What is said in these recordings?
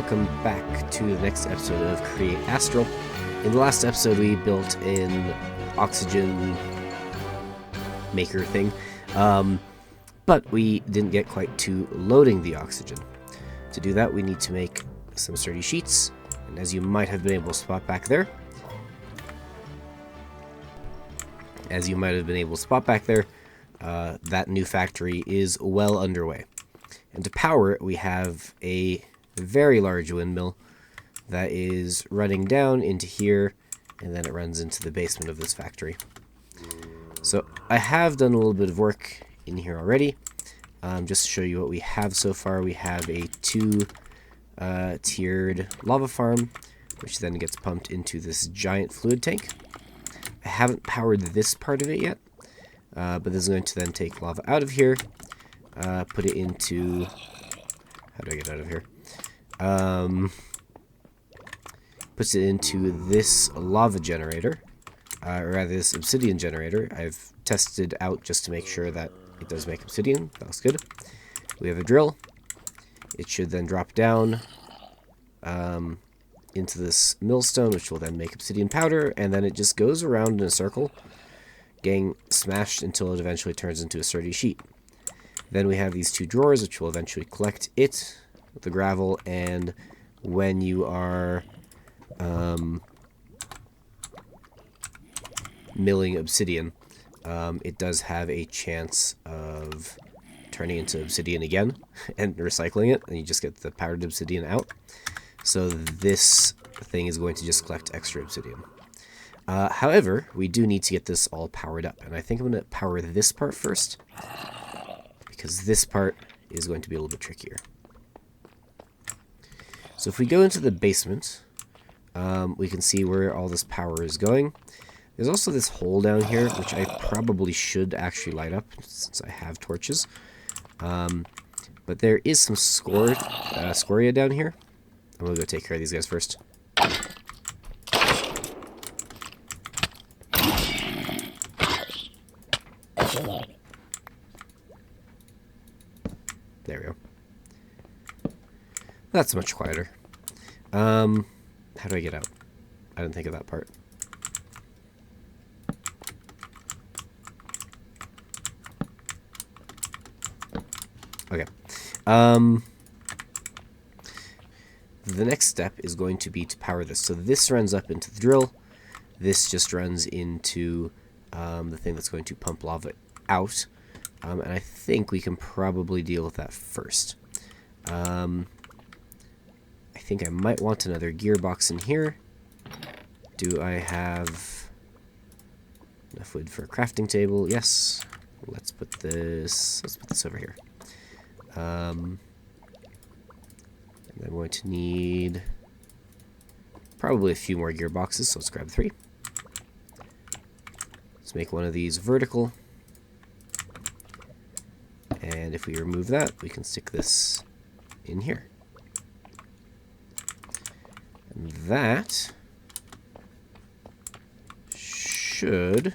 welcome back to the next episode of Create Astral. In the last episode we built an oxygen maker thing, but we didn't get quite to loading the oxygen. To do that we need to make some sturdy sheets, and as you might have been able to spot back there, that new factory is well underway. And to power it, we have a very large windmill that is running down into here, and then it runs into the basement of this factory. So I have done a little bit of work in here already. Just to show you what we have so far, we have a two-tiered lava farm, which then gets pumped into this giant fluid tank. I haven't powered this part of it yet, but this is going to then take lava out of here, put it into... How do I get out of here? Puts it into this lava generator, or rather this obsidian generator. I've tested out just to make sure that it does make obsidian. That looks good. We have a drill. It should then drop down into this millstone, which will then make obsidian powder, and then it just goes around in a circle, getting smashed until it eventually turns into a sturdy sheet. Then we have these two drawers, which will eventually collect it, the gravel, and when you are milling obsidian, it does have a chance of turning into obsidian again and recycling it, and you just get the powdered obsidian out. So this thing is going to just collect extra obsidian. However, we do need to get this all powered up, and I think I'm going to power this part first, because this part is going to be a little bit trickier. So if we go into the basement, we can see where all this power is going. There's also this hole down here, which I probably should actually light up, since I have torches. But there is some scoria down here. I'm going to go take care of these guys first. There we go. That's much quieter. How do I get out? I didn't think of that part. Okay. The next step is going to be to power this. So this runs up into the drill. This just runs into the thing that's going to pump lava out. And I think we can probably deal with that first. I think I might want another gearbox in here. Do I have enough wood for a crafting table? Yes. Let's put this over here. And I'm going to need probably a few more gearboxes, so let's grab 3. Let's make one of these vertical. And if we remove that, we can stick this in here. And that should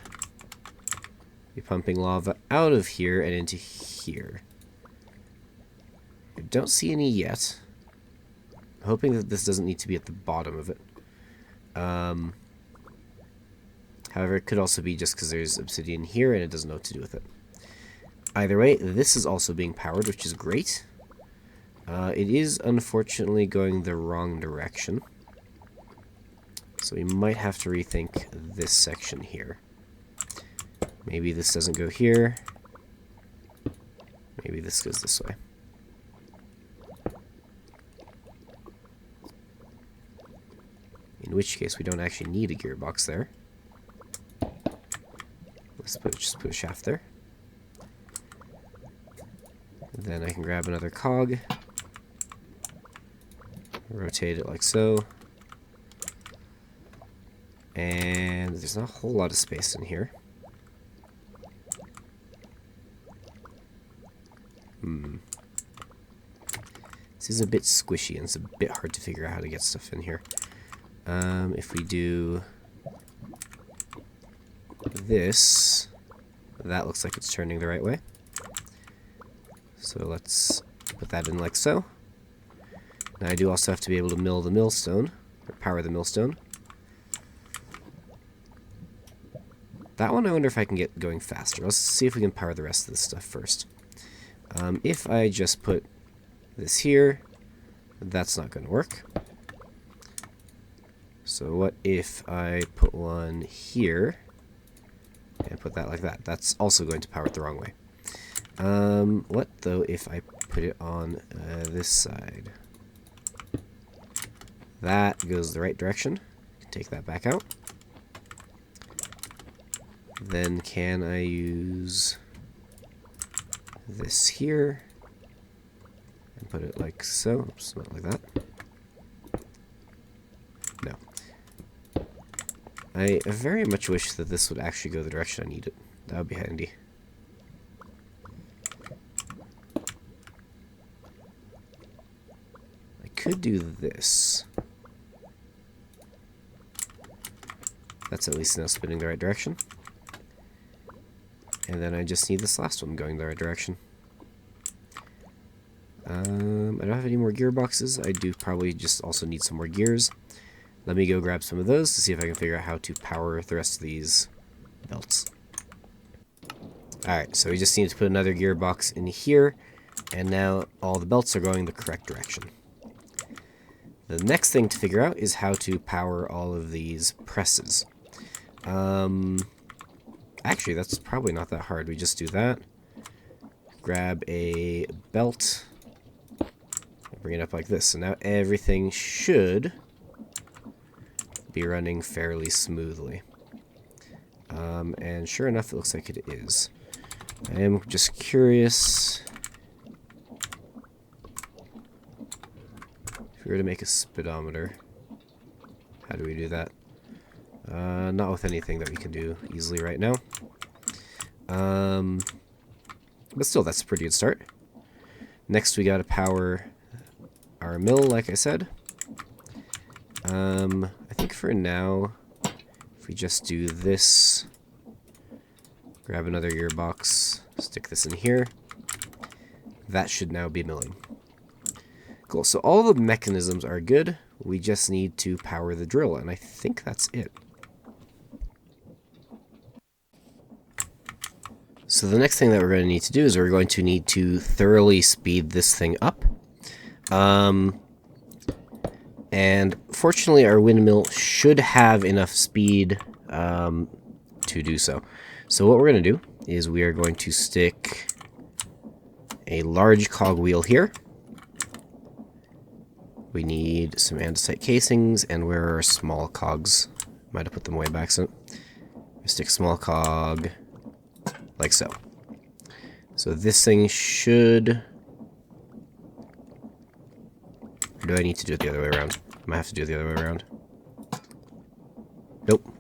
be pumping lava out of here and into here. I don't see any yet. I'm hoping that this doesn't need to be at the bottom of it. However, it could also be just because there's obsidian here and it doesn't know what to do with it. Either way, this is also being powered, which is great. It is unfortunately going the wrong direction. So we might have to rethink this section here. Maybe this doesn't go here. Maybe this goes this way. In which case we don't actually need a gearbox there. Let's just put a shaft there. Then I can grab another cog, rotate it like so, and there's not a whole lot of space in here. This is a bit squishy and it's a bit hard to figure out how to get stuff in here. If we do this, that looks like it's turning the right way. So let's put that in like so. Now I do also have to be able to mill the millstone, or power the millstone. That one I wonder if I can get going faster. Let's see if we can power the rest of this stuff first. If I just put this here, that's not going to work. So what if I put one here and put that like that? That's also going to power it the wrong way. What though if I put it on this side? That goes the right direction. Take that back out. Then can I use this here and put it like so? Oops, not like that. No. I very much wish that this would actually go the direction I need it. That would be handy. I could do this. That's at least now spinning the right direction. And then I just need this last one going the right direction. I don't have any more gearboxes. I do probably just also need some more gears. Let me go grab some of those to see if I can figure out how to power the rest of these belts. Alright, so we just need to put another gearbox in here, and now all the belts are going the correct direction. The next thing to figure out is how to power all of these presses. Actually, that's probably not that hard. We just do that. Grab a belt. Bring it up like this. So now everything should be running fairly smoothly. And sure enough, it looks like it is. I am just curious. If we were to make a speedometer, how do we do that? Not with anything that we can do easily right now. But still, that's a pretty good start. Next, we gotta power our mill, like I said. I think for now, if we just do this, grab another gearbox, stick this in here, that should now be milling. Cool, so all the mechanisms are good. We just need to power the drill, and I think that's it. So the next thing that we're going to need to do is we're going to need to thoroughly speed this thing up. And fortunately our windmill should have enough speed to do so. So what we're going to do is we are going to stick a large cogwheel here. We need some andesite casings, and where are our small cogs? Might have put them way back, so we stick small cog like so. So this thing should... Or do I need to do it the other way around? I might have to do it the other way around. Nope.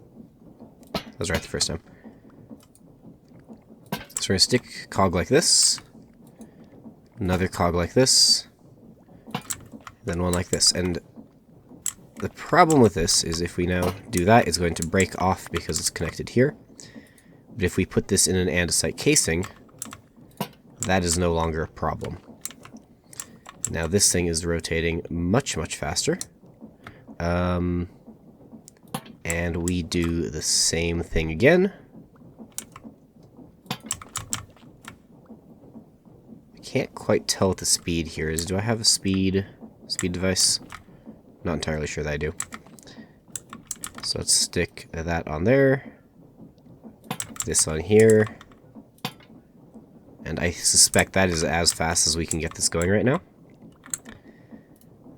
That was right the first time. So we're going to stick cog like this. Another cog like this. Then one like this. And the problem with this is if we now do that, it's going to break off because it's connected here. But if we put this in an andesite casing, that is no longer a problem. Now this thing is rotating much, much faster. And we do the same thing again. I can't quite tell what the speed here is. Do I have a speed device? Not entirely sure that I do. So let's stick that on there. This on here. And I suspect that is as fast as we can get this going right now.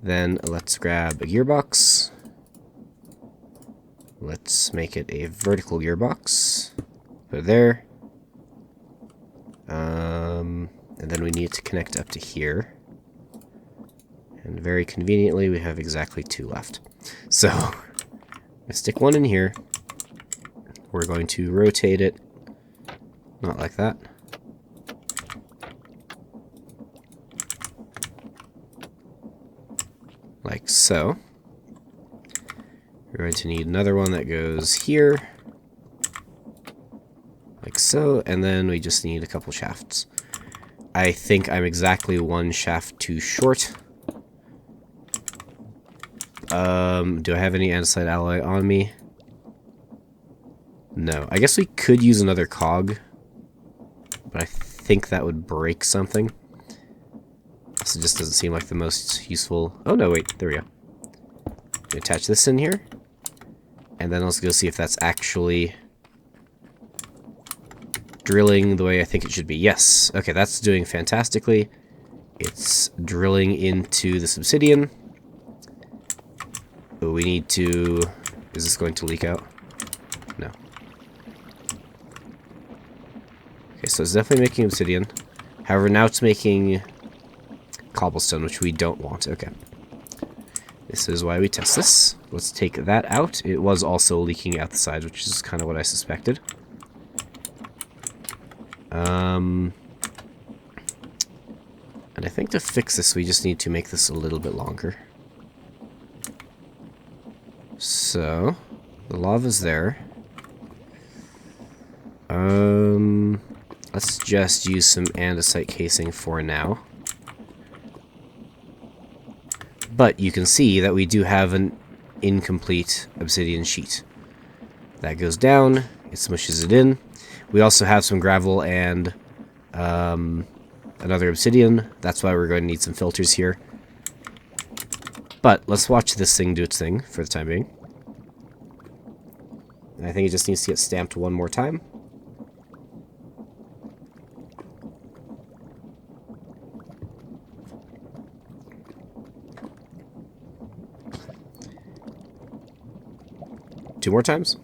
Then let's grab a gearbox. Let's make it a vertical gearbox. Put it there. And then we need to connect up to here. And very conveniently, we have exactly 2 left. So, I stick one in here. We're going to rotate it. Not like that. Like so. We're going to need another one that goes here. Like so, and then we just need a couple shafts. I think I'm exactly 1 shaft too short. Do I have any andesite alloy on me? No. I guess we could use another cog, but I think that would break something. So it just doesn't seem like the most useful... Oh, no, wait. There we go. Attach this in here. And then let's go see if that's actually drilling the way I think it should be. Yes. Okay, that's doing fantastically. It's drilling into this obsidian. But we need to... Is this going to leak out? No. Okay, so it's definitely making obsidian. However, now it's making cobblestone, which we don't want. Okay. This is why we test this. Let's take that out. It was also leaking out the side, which is kind of what I suspected. And I think to fix this, we just need to make this a little bit longer. So, the lava's there. Let's just use some andesite casing for now. But you can see that we do have an incomplete obsidian sheet. That goes down, it smushes it in. We also have some gravel and another obsidian. That's why we're going to need some filters here. But let's watch this thing do its thing for the time being. I think it just needs to get stamped one more time. Two more times.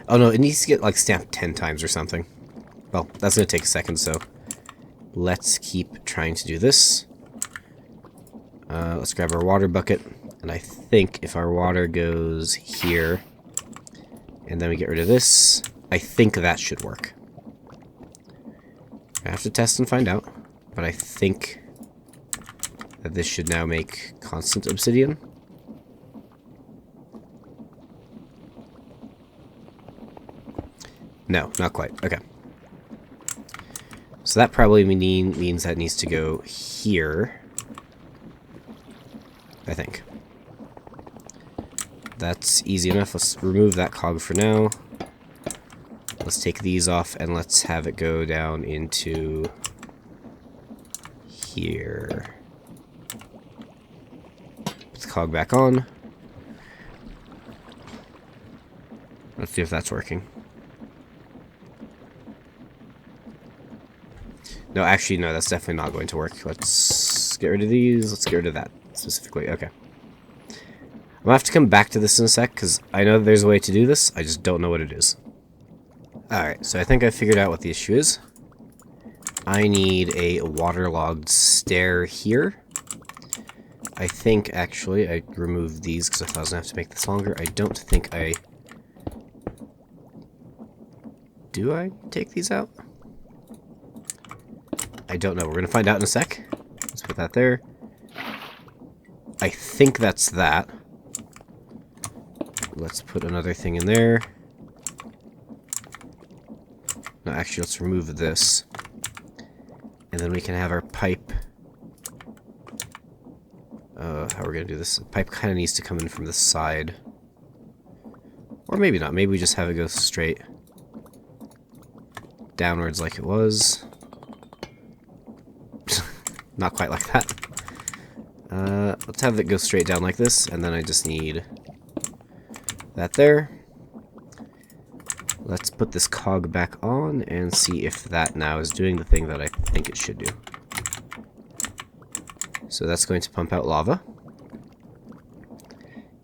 Oh no, it needs to get like stamped 10 times or something. Well, that's going to take a second, so let's keep trying to do this. Let's grab our water bucket, and I think if our water goes here, and then we get rid of this, I think that should work. I have to test and find out, but I think that this should now make constant obsidian. No, not quite. Okay. So that probably means that needs to go here. I think. That's easy enough. Let's remove that cog for now. Let's take these off and let's have it go down into here. Put the cog back on. Let's see if that's working. No, actually, no, that's definitely not going to work. Let's get rid of these. Let's get rid of that specifically. Okay. I'm gonna have to come back to this in a sec, because I know there's a way to do this. I just don't know what it is. Alright, so I think I figured out what the issue is. I need a waterlogged stair here. I think, actually, I removed these because I thought I was going to have to make this longer. I don't think I... Do I take these out? I don't know. We're going to find out in a sec. Let's put that there. I think that's that. Let's put another thing in there. No, actually, let's remove this. And then we can have our pipe. How are we going to do this? The pipe kind of needs to come in from the side. Or maybe not. Maybe we just have it go straight downwards like it was. Not quite like that. Let's have it go straight down like this, and then I just need that there. Let's put this cog back on and see if that now is doing the thing that I think it should do. So that's going to pump out lava.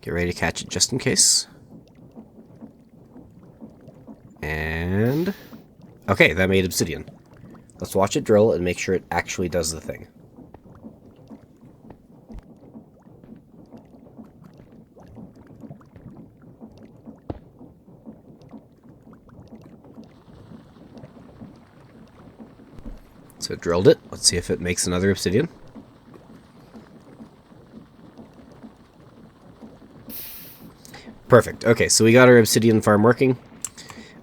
Get ready to catch it just in case. And... okay, that made obsidian. Let's watch it drill and make sure it actually does the thing. So it drilled it. Let's see if it makes another obsidian. Perfect. Okay, so we got our obsidian farm working.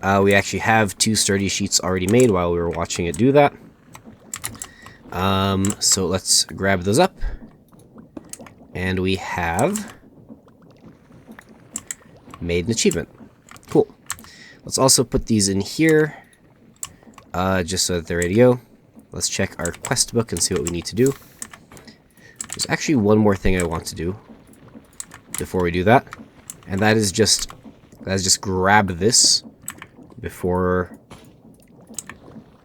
We actually have 2 sturdy sheets already made while we were watching it do that. So let's grab those up. And we have made an achievement. Cool. Let's also put these in here, just so that they're ready to go. Let's check our quest book and see what we need to do. There's actually one more thing I want to do before we do that, and that is just grab this before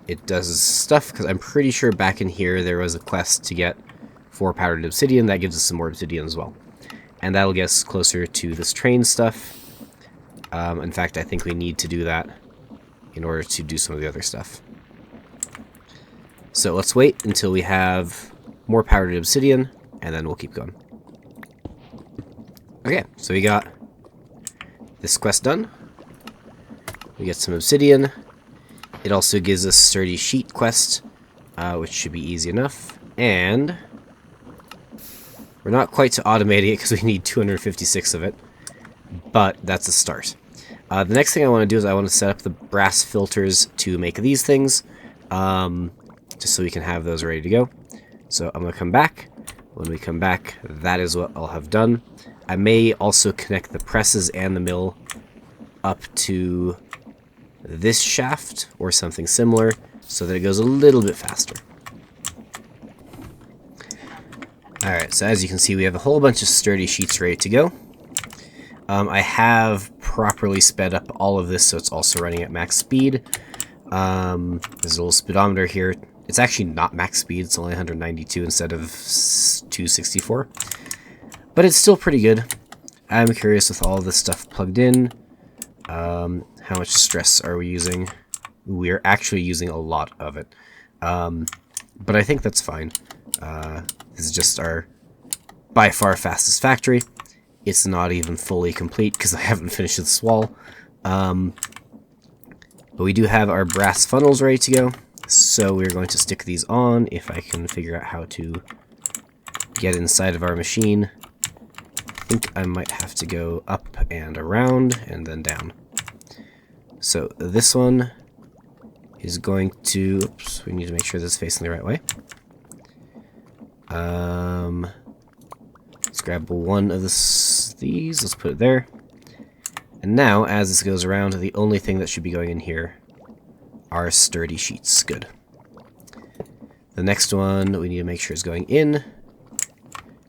it does stuff, because I'm pretty sure back in here there was a quest to get 4 powdered obsidian. That gives us some more obsidian as well, and that'll get us closer to this train stuff. In fact, I think we need to do that in order to do some of the other stuff. So let's wait until we have more powdered obsidian, and then we'll keep going. Okay, so we got this quest done. We get some obsidian. It also gives us sturdy sheet quest, which should be easy enough. And we're not quite to automating it because we need 256 of it, but that's a start. The next thing I want to do is I want to set up the brass filters to make these things, just so we can have those ready to go. So I'm going to come back. When we come back, that is what I'll have done. I may also connect the presses and the mill up to this shaft or something similar so that it goes a little bit faster. Alright, so as you can see, we have a whole bunch of sturdy sheets ready to go. I have properly sped up all of this so it's also running at max speed. There's a little speedometer here. It's actually not max speed, it's only 192 instead of 264. But it's still pretty good. I'm curious with all this stuff plugged in. How much stress are we using? We're actually using a lot of it. But I think that's fine. This is just our by far fastest factory. It's not even fully complete because I haven't finished this wall. But we do have our brass funnels ready to go. So we're going to stick these on if I can figure out how to get inside of our machine. I think I might have to go up and around and then down. So this one is going to... Oops, we need to make sure this is facing the right way. Let's grab one of these. Let's put it there. And now, as this goes around, the only thing that should be going in here are sturdy sheets. Good. The next one we need to make sure is going in.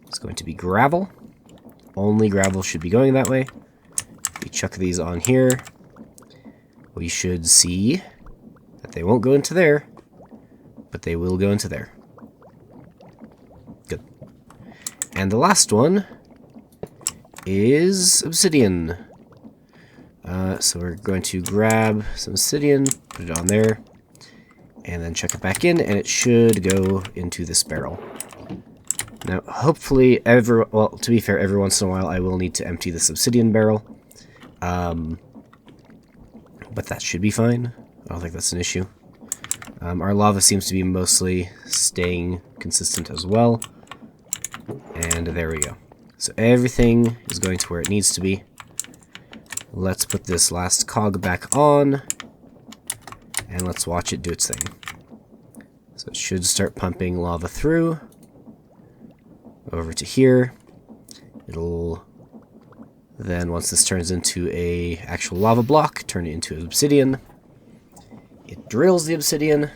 It's going to be gravel. Only gravel should be going that way. If we chuck these on here, we should see that they won't go into there, but they will go into there. Good. And the last one is obsidian. So we're going to grab some obsidian, put it on there, and then chuck it back in, and it should go into this barrel. Now, hopefully, well, to be fair, every once in a while I will need to empty this obsidian barrel. But that should be fine. I don't think that's an issue. Our lava seems to be mostly staying consistent as well. And there we go. So everything is going to where it needs to be. Let's put this last cog back on, and let's watch it do its thing. So it should start pumping lava through, over to here. It'll then, once this turns into a actual lava block, turn it into obsidian. It drills the obsidian,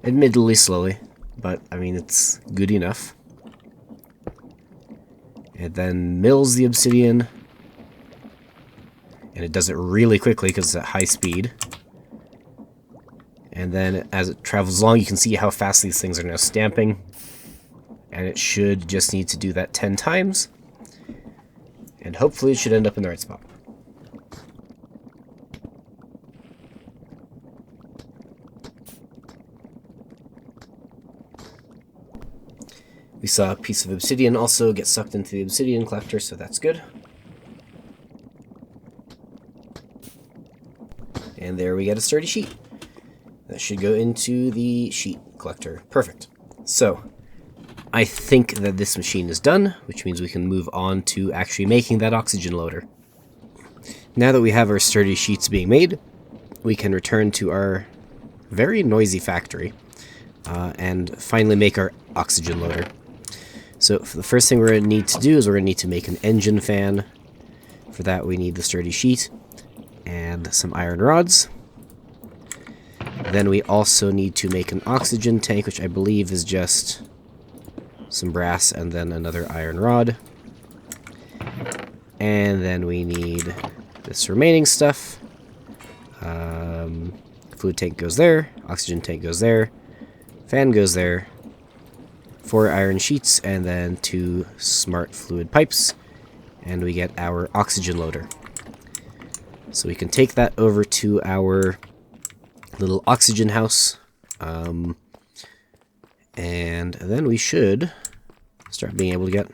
admittedly slowly, but I mean it's good enough. It then mills the obsidian, and it does it really quickly because it's at high speed. And then as it travels along, you can see how fast these things are now stamping. And it should just need to do that 10 times. And hopefully it should end up in the right spot. We saw a piece of obsidian also get sucked into the obsidian collector, so that's good. And there we get a sturdy sheet. That should go into the sheet collector. Perfect. So, I think that this machine is done, which means we can move on to actually making that oxygen loader. Now that we have our sturdy sheets being made, we can return to our very noisy factory and finally make our oxygen loader. So for the first thing we're going to need to do is we're going to need to make an engine fan. For that we need the sturdy sheet and some iron rods. Then we also need to make an oxygen tank, which I believe is just some brass and then another iron rod. And then we need this remaining stuff. Fluid tank goes there, oxygen tank goes there, fan goes there, 4 iron sheets, and then 2 smart fluid pipes, and we get our oxygen loader. So we can take that over to our little oxygen house, and then we should start being able to get,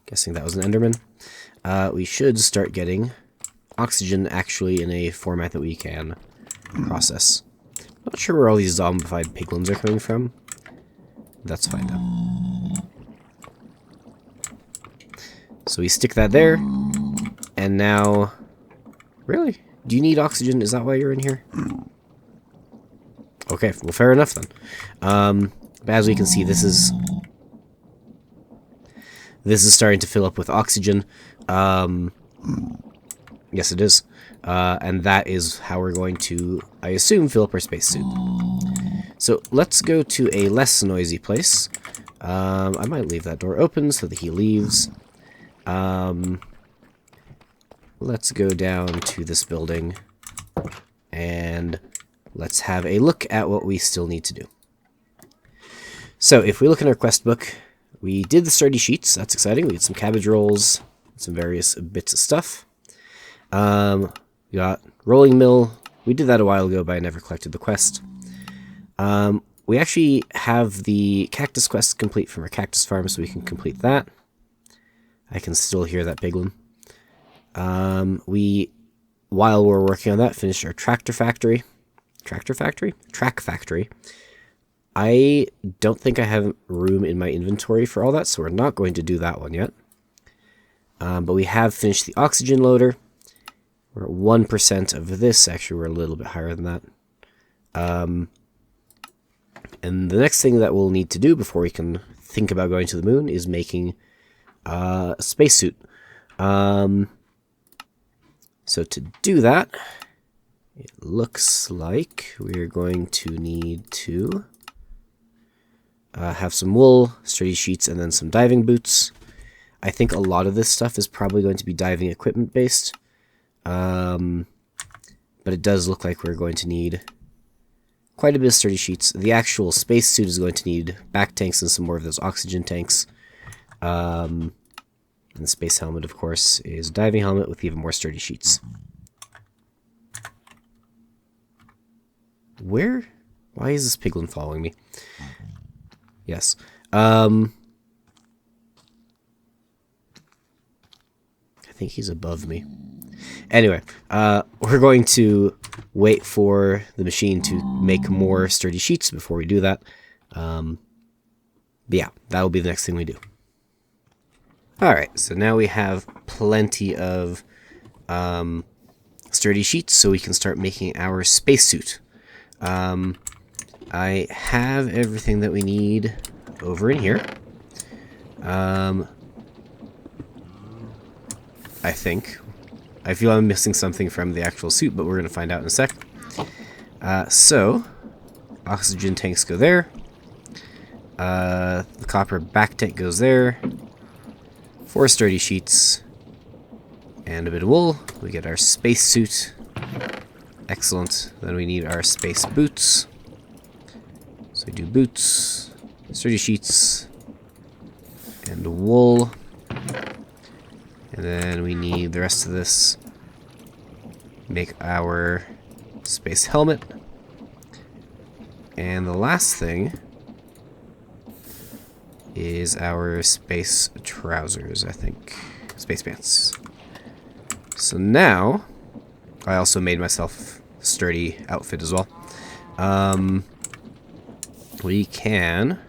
guessing that was an Enderman, we should start getting oxygen actually in a format that we can process. Not sure where all these zombified piglins are coming from. Let's find out. So we stick that there, and now... Really? Do you need oxygen? Is that why you're in here? Okay, well, fair enough then. But as we can see, this is starting to fill up with oxygen. Yes, it is. And that is how we're going to, I assume, fill up our spacesuit. So let's go to a less noisy place. I might leave that door open so that he leaves. Let's go down to this building and let's have a look at what we still need to do. So if we look in our quest book, we did the sturdy sheets. That's exciting. We did some cabbage rolls, some various bits of stuff. We got rolling mill. We did that a while ago, but I never collected the quest. We actually have the cactus quest complete from our cactus farm, so we can complete that. I can still hear that piglin. While we're working on that, finished our track factory. I don't think I have room in my inventory for all that, so we're not going to do that one yet. But we have finished the oxygen loader. We're at 1% of this. Actually, we're a little bit higher than that. And the next thing that we'll need to do before we can think about going to the moon is making a spacesuit. So to do that, it looks like we're going to need to have some wool, sturdy sheets, and then some diving boots. I think a lot of this stuff is probably going to be diving equipment based. But it does look like we're going to need quite a bit of sturdy sheets. The actual spacesuit is going to need back tanks and some more of those oxygen tanks. And the space helmet, of course, is a diving helmet with even more sturdy sheets. Where? Why is this piglin following me? Yes. I think he's above me. Anyway, we're going to wait for the machine to make more sturdy sheets before we do that. But yeah, that'll be the next thing we do. Alright, so now we have plenty of sturdy sheets, so we can start making our spacesuit. I have everything that we need over in here. I think. I feel I'm missing something from the actual suit, but we're going to find out in a sec. So, oxygen tanks go there. The copper back tank goes there. 4 sturdy sheets. And a bit of wool. We get our spacesuit. Excellent. Then we need our space boots. So we do boots, sturdy sheets, and wool. And then we need the rest of this. Make our space helmet. And the last thing is our space trousers, I think. Space pants. So now, I also made myself a sturdy outfit as well. We can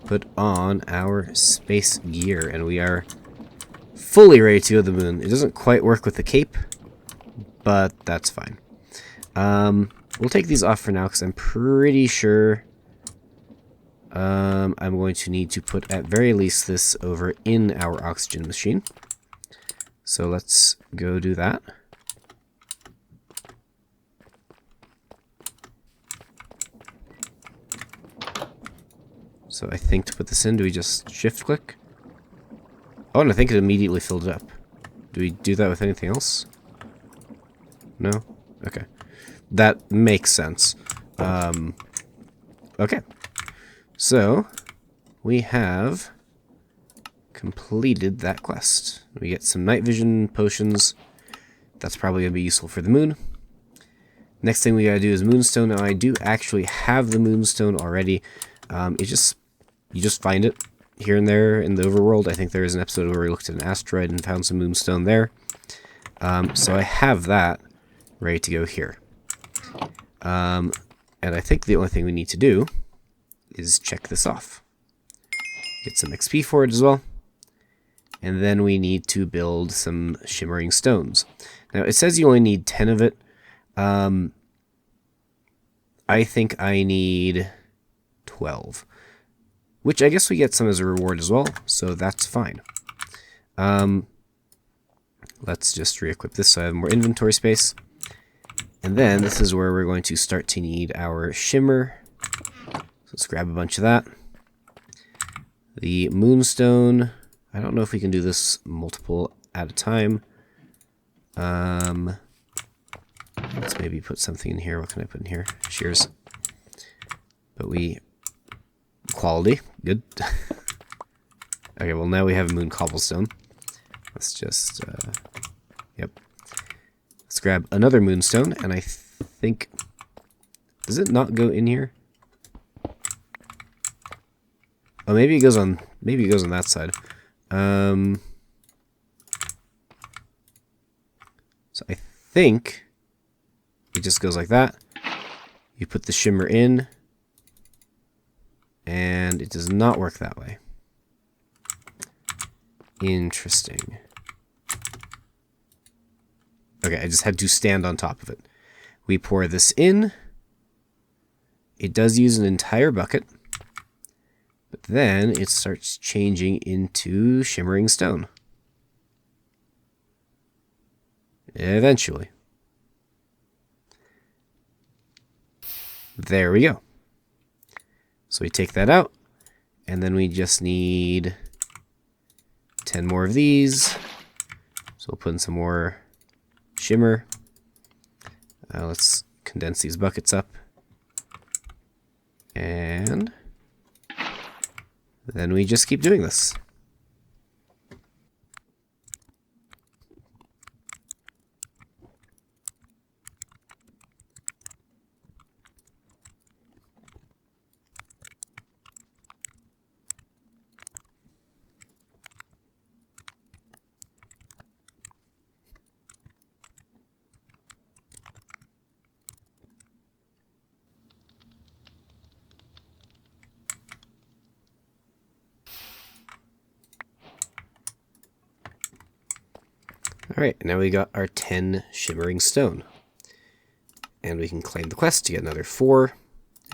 put on our space gear, and we are fully ready to go to the moon. It doesn't quite work with the cape, but that's fine. We'll take these off for now because I'm pretty sure I'm going to need to put at very least this over in our oxygen machine. So let's go do that. So I think to put this in, do we just shift click? Oh, and I think it immediately filled it up. Do we do that with anything else? No? Okay. That makes sense. Okay. So, we have completed that quest. We get some night vision potions. That's probably going to be useful for the moon. Next thing we gotta do is moonstone. Now, I do actually have the moonstone already. You just find it here and there in the overworld. I think there is an episode where we looked at an asteroid and found some moonstone there. So I have that ready to go here. And I think the only thing we need to do is check this off. Get some XP for it as well. And then we need to build some shimmering stones. Now, it says you only need 10 of it. I think I need 12. Which I guess we get some as a reward as well, so that's fine. Let's just re-equip this so I have more inventory space. And then this is where we're going to start to need our shimmer. So let's grab a bunch of that. The moonstone. I don't know if we can do this multiple at a time. Let's maybe put something in here. What can I put in here? Shears. But quality. Good. Okay, well now we have moon cobblestone. Let's just, yep. Let's grab another moonstone, and I think, does it not go in here? Oh, maybe it goes on that side. So I think it just goes like that. You put the shimmer in, and it does not work that way. Interesting. Okay, I just had to stand on top of it. We pour this in. It does use an entire bucket. But then it starts changing into shimmering stone. Eventually. There we go. So we take that out, and then we just need 10 more of these. So we'll put in some more shimmer. Let's condense these buckets up. And then we just keep doing this. Alright, now we got our 10 shimmering stone. And we can claim the quest to get another 4.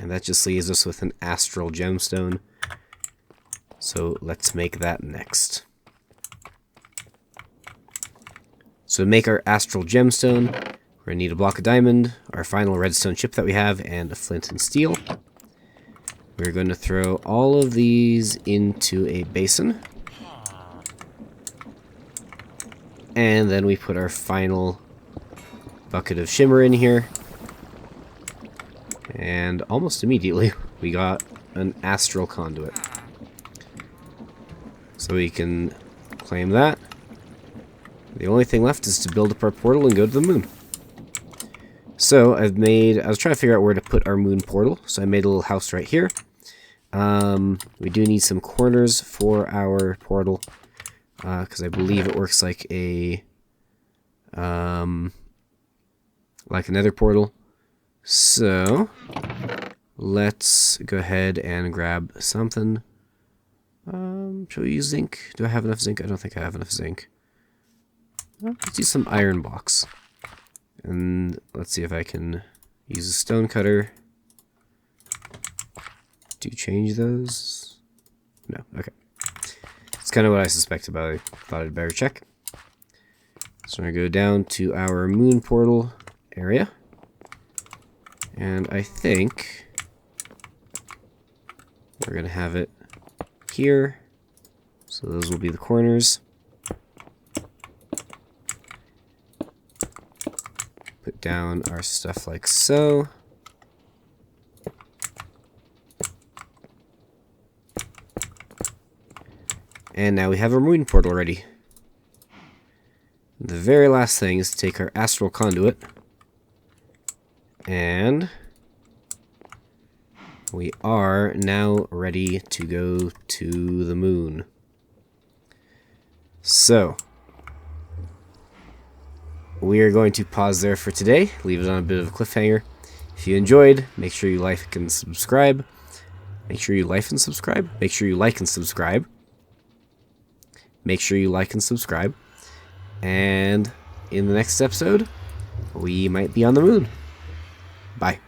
And that just leaves us with an astral gemstone. So let's make that next. So to make our astral gemstone, we're going to need a block of diamond, our final redstone chip that we have, and a flint and steel. We're going to throw all of these into a basin. And then we put our final bucket of shimmer in here. And almost immediately, we got an astral conduit. So we can claim that. The only thing left is to build up our portal and go to the moon. So I was trying to figure out where to put our moon portal. So I made a little house right here. We do need some corners for our portal. Because I believe it works like a nether portal. So let's go ahead and grab something. Shall we use zinc? Do I have enough zinc? I don't think I have enough zinc. Let's do some iron blocks. And let's see if I can use a stone cutter to change those. No, okay. That's kind of what I suspected, but I thought I'd better check. So I'm going to go down to our moon portal area. And I think we're going to have it here. So those will be the corners. Put down our stuff like so. And now we have our moon portal ready. The very last thing is to take our astral conduit, and we are now ready to go to the moon. So, we are going to pause there for today, leave it on a bit of a cliffhanger. If you enjoyed, make sure you like and subscribe. Make sure you like and subscribe. Make sure you like and subscribe. Make sure you like and subscribe. And in the next episode, we might be on the moon. Bye.